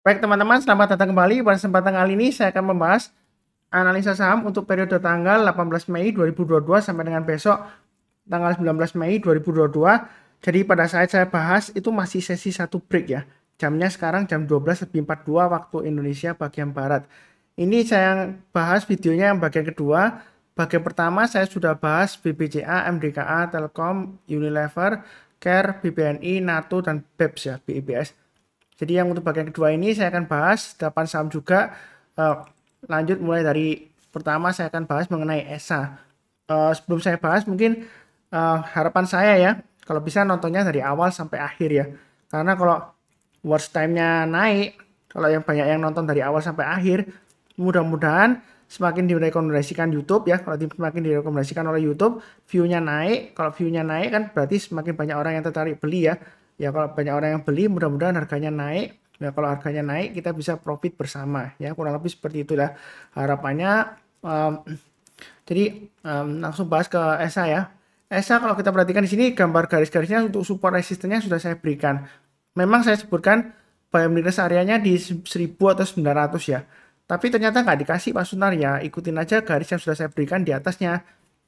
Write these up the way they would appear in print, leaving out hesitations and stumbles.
Baik teman-teman, selamat datang kembali. Pada kesempatan kali ini saya akan membahas analisa saham untuk periode tanggal 18 Mei 2022 sampai dengan besok tanggal 19 Mei 2022. Jadi pada saat saya bahas itu masih sesi satu break ya. Jamnya sekarang jam 12.42 waktu Indonesia bagian Barat. Ini saya bahas videonya yang bagian kedua. Bagian pertama saya sudah bahas BBCA, MDKA, Telkom, Unilever, Care, BBNI, NATO, dan BEPS ya, BIBS. Jadi yang untuk bagian kedua ini saya akan bahas 8 saham juga. Lanjut mulai dari pertama saya akan bahas mengenai ESA. Sebelum saya bahas mungkin harapan saya ya, kalau bisa nontonnya dari awal sampai akhir ya. Karena kalau watch time-nya naik, kalau yang banyak yang nonton dari awal sampai akhir, mudah-mudahan semakin direkomendasikan YouTube ya. Kalau semakin direkomendasikan oleh YouTube, view-nya naik. Kalau view-nya naik kan berarti semakin banyak orang yang tertarik beli ya. Ya kalau banyak orang yang beli, mudah-mudahan harganya naik. Ya kalau harganya naik, kita bisa profit bersama ya. Kurang lebih seperti itulah harapannya. Jadi langsung bahas ke ESA ya. ESA kalau kita perhatikan di sini gambar garis-garisnya untuk support resistennya sudah saya berikan. Memang saya sebutkan buy and weakness areanya di 1000 atau 900 ya. Tapi ternyata nggak dikasih Pak Sunar ya. Ikutin aja garis yang sudah saya berikan di atasnya.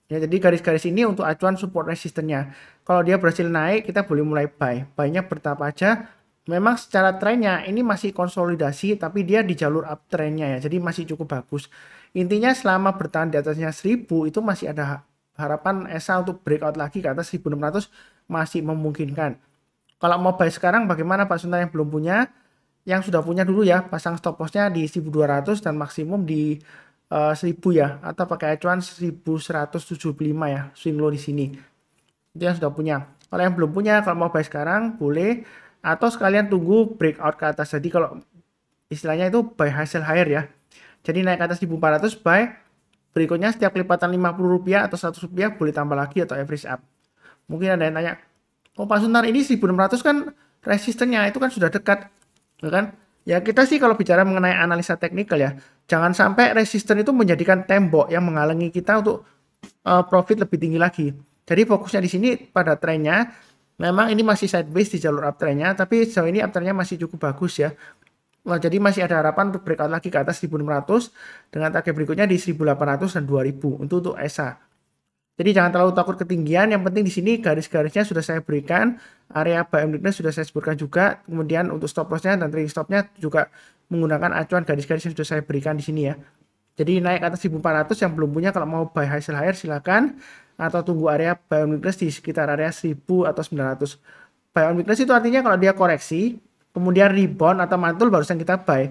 Ya, jadi garis-garis ini untuk acuan support resistennya. Kalau dia berhasil naik, kita boleh mulai buy. Buy-nya bertahap aja. Memang secara trennya ini masih konsolidasi, tapi dia di jalur uptrendnya ya. Jadi masih cukup bagus. Intinya selama bertahan di atasnya 1000 itu masih ada harapan ESA untuk breakout lagi ke atas 1600 masih memungkinkan. Kalau mau buy sekarang bagaimana Pak Sunar yang belum punya? Yang sudah punya dulu ya, pasang stop loss-nya di 1200 dan maksimum di 1000 ya, atau pakai acuan 1175 ya, swing low di sini. Itu yang sudah punya. Kalau yang belum punya, kalau mau buy sekarang boleh, atau sekalian tunggu breakout ke atas. Jadi kalau istilahnya itu buy hasil higher ya. Jadi naik ke atas 1400 buy, berikutnya setiap kelipatan Rp50 atau Rp100 boleh tambah lagi atau average up. Mungkin ada yang tanya, oh Pak Sunar ini 1600 kan resistennya itu kan sudah dekat, ya kan? Ya kita sih kalau bicara mengenai analisa teknikal ya, jangan sampai resisten itu menjadikan tembok yang menghalangi kita untuk profit lebih tinggi lagi. Jadi fokusnya di sini pada trennya, memang ini masih sideways di jalur uptrendnya, tapi sejauh ini uptrendnya masih cukup bagus ya. Nah, jadi masih ada harapan untuk breakout lagi ke atas 1600 dengan target berikutnya di 1800 dan 2000 untuk ESA. Jadi jangan terlalu takut ketinggian, yang penting di sini garis-garisnya sudah saya berikan, area buy and weakness sudah saya sebutkan juga, kemudian untuk stop loss-nya dan trailing stop-nya juga menggunakan acuan garis-garis yang sudah saya berikan di sini ya. Jadi naik ke atas 1400 yang belum punya kalau mau buy hasil higher silakan, atau tunggu area buy and weakness di sekitar area 1000 atau 900. Buy and weakness itu artinya kalau dia koreksi, kemudian rebound atau mantul barusan kita buy.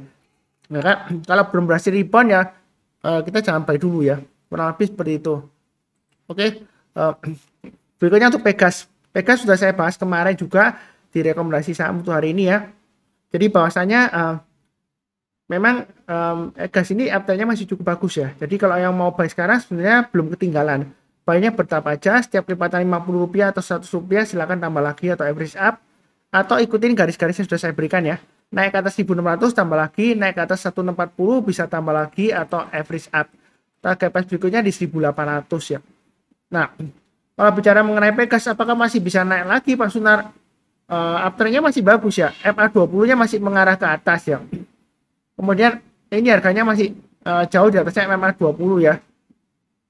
Ya kan? Kalau belum berhasil rebound ya kita jangan buy dulu ya. Kurang lebih seperti itu. Oke, berikutnya untuk Pegas. Pegas sudah saya bahas kemarin juga di rekomendasi saham untuk hari ini ya. Jadi bahwasanya memang Pegas ini uptrendnya masih cukup bagus ya. Jadi kalau yang mau buy sekarang sebenarnya belum ketinggalan. Buy-nya bertahap aja, setiap kelipatan Rp50 atau Rp100 silakan tambah lagi atau average up. Atau ikutin garis-garis yang sudah saya berikan ya. Naik ke atas 1600 tambah lagi, naik ke atas 1640 bisa tambah lagi atau average up. Target price berikutnya di 1800 ya. Nah, kalau bicara mengenai Pegas, apakah masih bisa naik lagi Pak Sunar? Uptrendnya masih bagus ya, MA20-nya masih mengarah ke atas ya. Kemudian ini harganya masih jauh di atasnya MA20 ya.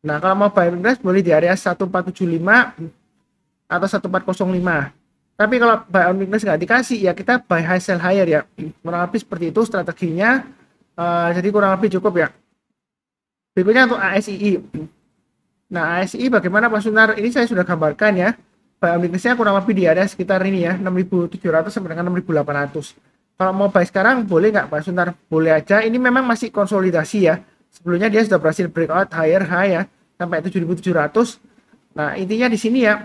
Nah, kalau mau buy Pegas boleh di area 1475 atau 1405. Tapi kalau buy on weakness nggak dikasih ya kita buy high sell higher ya. Kurang lebih seperti itu strateginya. Jadi kurang lebih cukup ya. Berikutnya untuk ASII. Nah, ASI bagaimana Pak Sunar? Ini saya sudah gambarkan ya. Buy weakness-nya kurang lebih di area sekitar ini ya, 6.700 sampai dengan 6.800. Kalau mau buy sekarang boleh nggak Pak Sunar? Boleh aja. Ini memang masih konsolidasi ya. Sebelumnya dia sudah berhasil breakout higher high ya sampai 7.700. Nah, intinya di sini ya.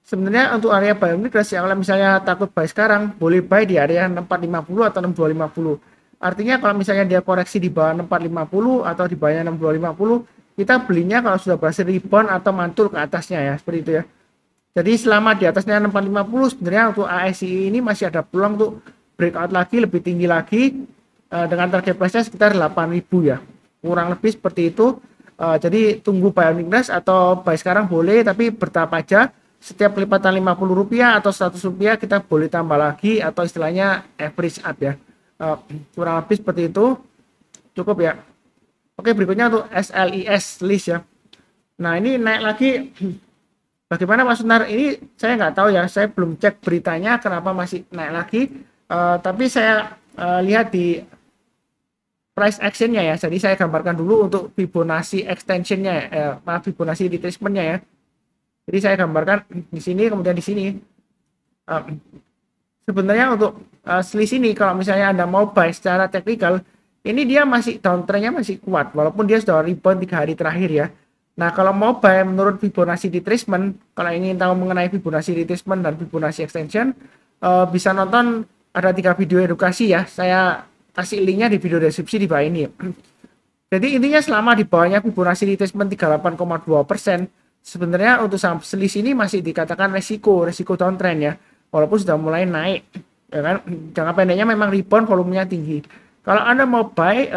Sebenarnya untuk area buy weakness ya, kalau misalnya takut buy sekarang, boleh buy di area 6450 atau 6250. Artinya kalau misalnya dia koreksi di bawah 6450 atau di bawahnya 6250, kita belinya kalau sudah berhasil rebound atau mantul ke atasnya ya, seperti itu ya. Jadi selama di atasnya 6450 sebenarnya untuk ASI ini masih ada peluang untuk breakout lagi lebih tinggi lagi dengan target price-nya sekitar 8000 ya. Kurang lebih seperti itu. Jadi tunggu buy weakness atau buy sekarang boleh tapi bertahap aja. Setiap kelipatan Rp50 atau Rp100 kita boleh tambah lagi atau istilahnya average up ya. Kurang lebih seperti itu, cukup ya. Oke, berikutnya untuk SLIS list ya. Nah, ini naik lagi. Bagaimana Mas Sunar? Ini saya nggak tahu ya, saya belum cek beritanya kenapa masih naik lagi. Tapi saya lihat di price actionnya ya. Jadi saya gambarkan dulu untuk Fibonacci extensionnya, Fibonacci retracementnya ya. Jadi saya gambarkan di sini, kemudian di sini. Sebenarnya untuk selisih ini, kalau misalnya Anda mau buy secara teknikal, ini dia masih downtrendnya masih kuat, walaupun dia sudah rebound 3 hari terakhir ya. Nah, kalau mau buy menurut Fibonacci retracement, kalau ingin tahu mengenai Fibonacci retracement dan Fibonacci extension, bisa nonton ada 3 video edukasi ya. Saya kasih linknya di video deskripsi di bawah ini. Jadi intinya selama di bawahnya Fibonacci retracement 38,2%, sebenarnya untuk saham selisih ini masih dikatakan resiko downtrend ya, walaupun sudah mulai naik ya kan. Jangka pendeknya memang rebound, volumenya tinggi. Kalau Anda mau buy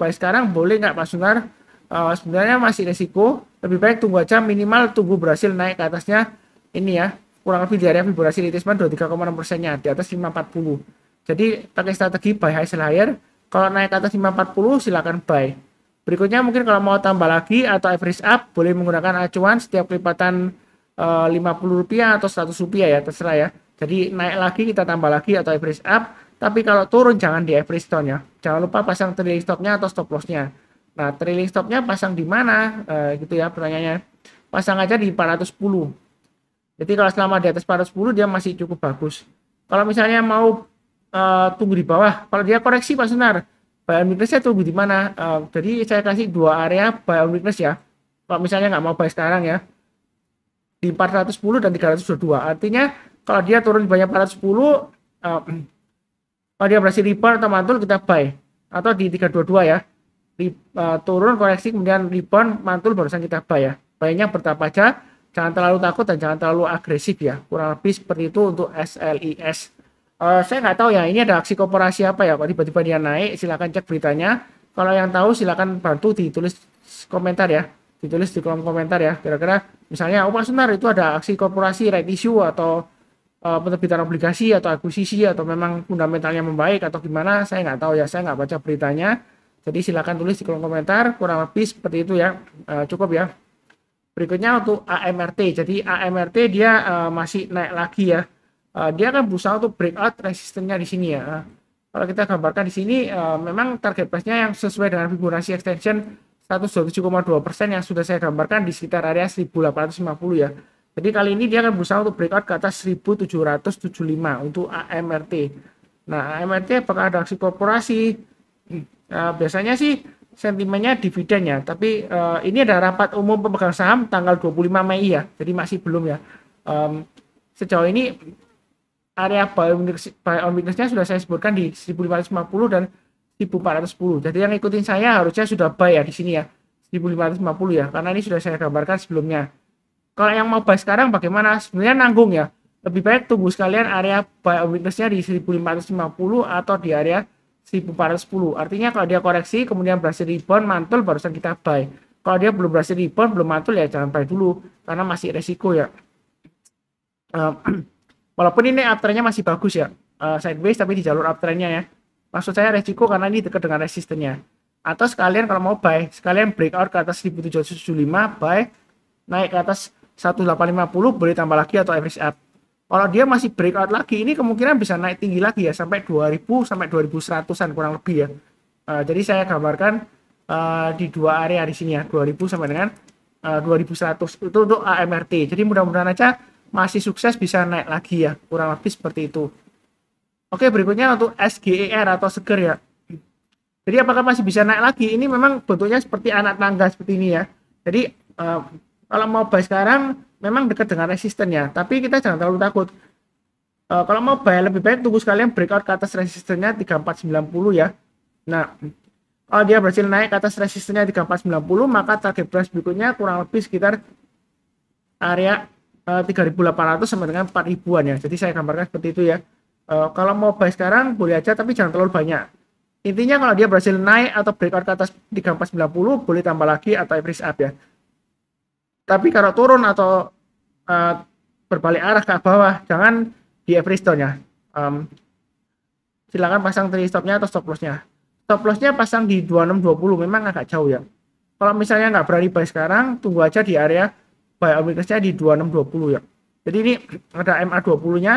sekarang boleh nggak Pak Sunar? Sebenarnya masih resiko, lebih baik tunggu aja, minimal tunggu berhasil naik ke atasnya ini ya, kurang lebih di area Fibonacci retracement 23,6%-nya di atas 540. Jadi pakai strategi buy high sell higher. Kalau naik ke atas 540 silakan buy. Berikutnya mungkin kalau mau tambah lagi atau average up, boleh menggunakan acuan setiap kelipatan Rp50 atau Rp100 ya, terserah ya. Jadi naik lagi kita tambah lagi atau average up, tapi kalau turun jangan di average down ya. Jangan lupa pasang trailing stopnya atau stop lossnya. Nah, trailing stopnya pasang di mana? Gitu ya pertanyaannya. Pasang aja di 410. Jadi kalau selama di atas 410 dia masih cukup bagus. Kalau misalnya mau tunggu di bawah, kalau dia koreksi Pak Sunar, buy on weakness-nya tunggu di mana? Jadi saya kasih dua area buy on weakness ya. Kalau misalnya nggak mau buy sekarang ya, di 410 dan 322. Artinya kalau dia turun di banyak 410, kalau dia berhasil rebound atau mantul kita buy. Atau di 322 ya. Turun koreksi kemudian rebound mantul barusan kita buy ya. Buy-nya bertahap aja, jangan terlalu takut dan jangan terlalu agresif ya. Kurang lebih seperti itu untuk SLIS. Saya nggak tahu ya, ini ada aksi korporasi apa ya, kok tiba-tiba dia naik. Silakan cek beritanya. Kalau yang tahu silakan bantu ditulis komentar ya, ditulis di kolom komentar ya. Kira-kira misalnya, oh Pak Sunar itu ada aksi korporasi right issue atau penerbitan obligasi atau akuisisi atau memang fundamentalnya membaik atau gimana, saya nggak tahu ya, saya nggak baca beritanya. Jadi silakan tulis di kolom komentar, kurang lebih seperti itu ya. Cukup ya. Berikutnya untuk AMRT. Jadi AMRT dia masih naik lagi ya. Dia akan berusaha untuk breakout resistennya di sini ya. Kalau kita gambarkan di sini, memang target price-nya yang sesuai dengan Fibonacci extension 127,2% yang sudah saya gambarkan di sekitar area 1850 ya. Jadi kali ini dia akan berusaha untuk breakout ke atas 1775 untuk AMRT. Nah, AMRT apakah ada aksi korporasi? Biasanya sih sentimennya dividen ya, tapi ini ada rapat umum pemegang saham tanggal 25 Mei ya, jadi masih belum ya. Sejauh ini area buy on weakness-nya sudah saya sebutkan di 1550 dan 1410. Jadi yang ikutin saya harusnya sudah buy ya di sini ya, 1550 ya, karena ini sudah saya gambarkan sebelumnya. Kalau yang mau buy sekarang bagaimana? Sebenarnya nanggung ya. Lebih baik tunggu sekalian area buy on weakness-nya di 1550 atau di area 1410. Artinya kalau dia koreksi kemudian berhasil rebound mantul barusan kita buy. Kalau dia belum berhasil rebound belum mantul ya jangan buy dulu karena masih resiko ya. Walaupun ini uptrendnya masih bagus ya, sideways tapi di jalur uptrendnya ya. Maksud saya resiko karena ini dekat dengan resistennya. Atau sekalian kalau mau buy, sekalian breakout ke atas 1775 buy, naik ke atas 1850 boleh tambah lagi atau average up. Kalau dia masih breakout lagi, ini kemungkinan bisa naik tinggi lagi ya, sampai 2000 sampai 2100-an kurang lebih ya. Jadi saya gambarkan di dua area di sini ya, 2000 sampai dengan 2100 itu untuk AMRT. Jadi mudah-mudahan aja masih sukses bisa naik lagi ya, kurang lebih seperti itu. Oke, berikutnya untuk SGER atau seger ya. Jadi apakah masih bisa naik lagi? Ini memang bentuknya seperti anak tangga seperti ini ya. Jadi kalau mau buy sekarang memang dekat dengan resistennya, tapi kita jangan terlalu takut. Kalau mau buy lebih baik tunggu sekalian breakout ke atas resistennya 3490 ya. Nah, kalau dia berhasil naik ke atas resistennya 3490, maka target price berikutnya kurang lebih sekitar area 3800 sampai dengan 4000-an ya. Jadi saya gambarkan seperti itu ya. Kalau mau buy sekarang boleh aja tapi jangan terlalu banyak. Intinya kalau dia berhasil naik atau breakout ke atas 3490 boleh tambah lagi atau average up ya. Tapi kalau turun atau berbalik arah ke bawah, jangan di average down ya. silakan pasang trailing stopnya atau stop lossnya. Stop lossnya pasang di 2620, memang agak jauh ya. Kalau misalnya nggak berani buy sekarang, tunggu aja di area buy weakness-nya di 2620 ya. Jadi ini ada MA20-nya,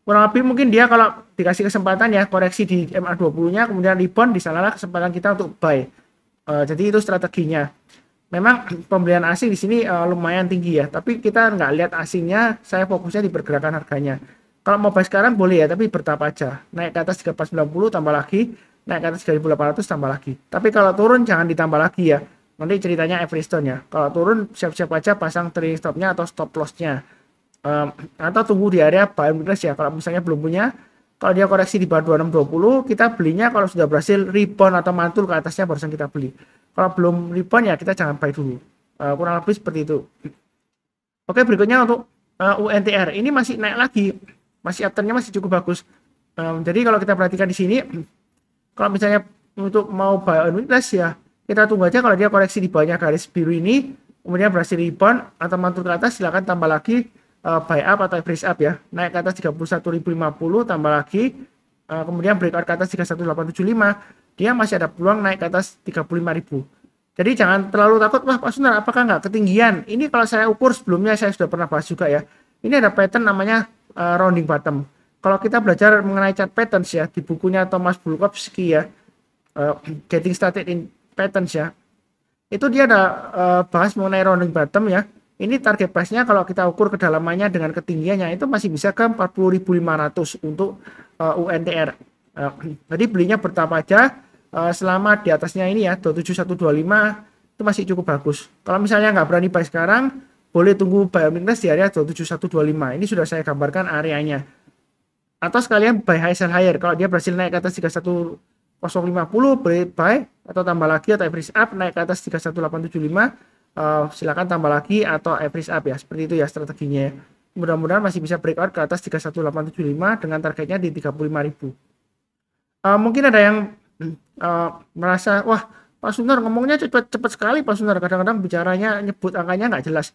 kurang lebih mungkin dia kalau dikasih kesempatan ya koreksi di MA20-nya, kemudian rebound, di sanalah kesempatan kita untuk buy. Jadi itu strateginya. Memang pembelian asing di sini lumayan tinggi ya, tapi kita nggak lihat asingnya, saya fokusnya di pergerakan harganya. Kalau mau buy sekarang boleh ya, tapi bertahap aja. Naik ke atas 3490 tambah lagi, naik ke atas 3800 tambah lagi. Tapi kalau turun jangan ditambah lagi ya. Nanti ceritanya average down ya. Kalau turun siap-siap aja pasang trailing stopnya atau stop lossnya. Atau tunggu di area buy weakness ya. Kalau misalnya belum punya, kalau dia koreksi di bawah 2620, kita belinya kalau sudah berhasil rebound atau mantul ke atasnya barusan kita beli. Kalau belum rebound ya kita jangan buy dulu. Kurang lebih seperti itu. Oke, berikutnya untuk UNTR. Ini masih naik lagi. Masih uptrendnya masih cukup bagus. Jadi kalau kita perhatikan di sini, kalau misalnya untuk mau buy on weakness ya, kita tunggu aja kalau dia koreksi di bawahnya garis biru ini, kemudian berhasil rebound atau mantul ke atas, silakan tambah lagi buy up atau average up ya. Naik ke atas 31.050 tambah lagi, kemudian breakout ke atas 31.875, dia masih ada peluang naik ke atas 35.000. Jadi jangan terlalu takut, wah Pak Sunar apakah nggak ketinggian? Ini kalau saya ukur sebelumnya, saya sudah pernah bahas juga ya. Ini ada pattern namanya rounding bottom. Kalau kita belajar mengenai chart patterns ya, di bukunya Thomas Bulkowski ya, Getting Started in Patterns ya, itu dia ada bahas mengenai rounding bottom ya. Ini target price-nya kalau kita ukur kedalamannya dengan ketinggiannya itu masih bisa ke 40.500 untuk UNTR. Jadi belinya bertahap aja, selama di atasnya ini ya 27125 itu masih cukup bagus. Kalau misalnya nggak berani buy sekarang, boleh tunggu buy weakness di area 27125. Ini sudah saya gambarkan areanya. Atau sekalian buy high sell higher. Kalau dia berhasil naik ke atas 31050, boleh buy atau tambah lagi atau average up naik ke atas 31875, silakan tambah lagi atau average up ya. Seperti itu ya strateginya. Mudah-mudahan masih bisa breakout ke atas 31875 dengan targetnya di 35.000. Mungkin ada yang merasa, wah Pak Sunar ngomongnya cepat sekali Pak Sunar, kadang-kadang bicaranya nyebut angkanya nggak jelas.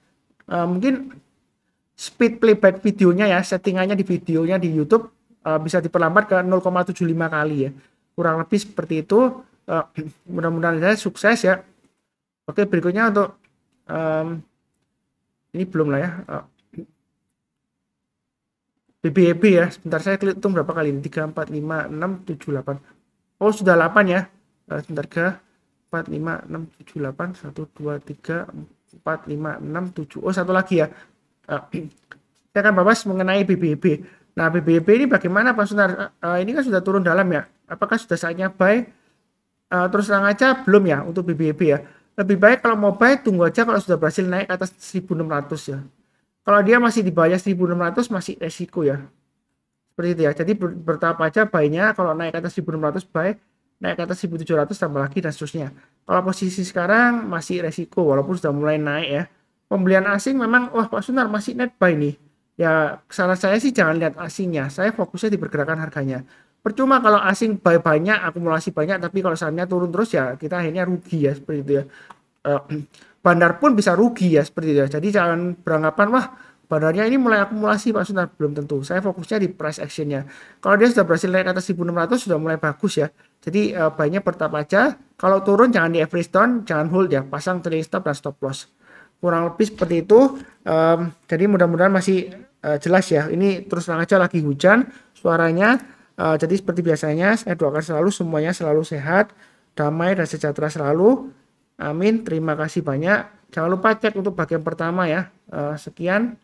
Mungkin speed playback videonya ya, settingannya di videonya di YouTube bisa diperlambat ke 0,75 kali ya, kurang lebih seperti itu. Mudah-mudahan saya sukses ya. Oke, berikutnya untuk ini belum lah ya, BBB ya, sebentar saya klik hitung berapa kali ini, 3, 4, 5, 6, 7, 8. Oh sudah 8 ya, sebentar ke 4, 5, 6, 7, 8, 1, 2, 3, 4, 5, 6, 7, oh satu lagi ya. Saya akan bahas mengenai BBB. Nah BBB ini bagaimana Pak Sunar? Ini kan sudah turun dalam ya, apakah sudah saatnya buy? Terus terang aja belum ya untuk BBB ya. Lebih baik kalau mau buy tunggu aja kalau sudah berhasil naik ke atas 1600 ya. Kalau dia masih di bawah 1600 masih resiko ya. Seperti itu ya. Jadi bertahap aja buy-nya, kalau naik ke atas 1600 buy, naik ke atas 1700 tambah lagi dan seterusnya. Kalau posisi sekarang masih resiko walaupun sudah mulai naik ya. Pembelian asing memang, wah Pak Sunar masih net buy nih. Ya saran saya sih jangan lihat asingnya, saya fokusnya di pergerakan harganya. Percuma kalau asing buy banyak, akumulasi banyak, tapi kalau sahamnya turun terus ya kita akhirnya rugi ya, seperti itu ya. Bandar pun bisa rugi ya, seperti itu ya. Jadi jangan beranggapan wah bandarnya ini mulai akumulasi Pak Sunar, belum tentu. Saya fokusnya di price actionnya. Kalau dia sudah berhasil naik ke atas 1600 sudah mulai bagus ya. Jadi buy-nya bertahap aja. Kalau turun jangan di average down, jangan hold ya, pasang trailing stop dan stop loss. Kurang lebih seperti itu. Jadi mudah-mudahan masih jelas ya. Ini terus terang aja lagi hujan suaranya. Jadi seperti biasanya saya doakan selalu semuanya selalu sehat, damai dan sejahtera selalu. Amin. Terima kasih banyak. Jangan lupa cek untuk bagian pertama ya. Sekian.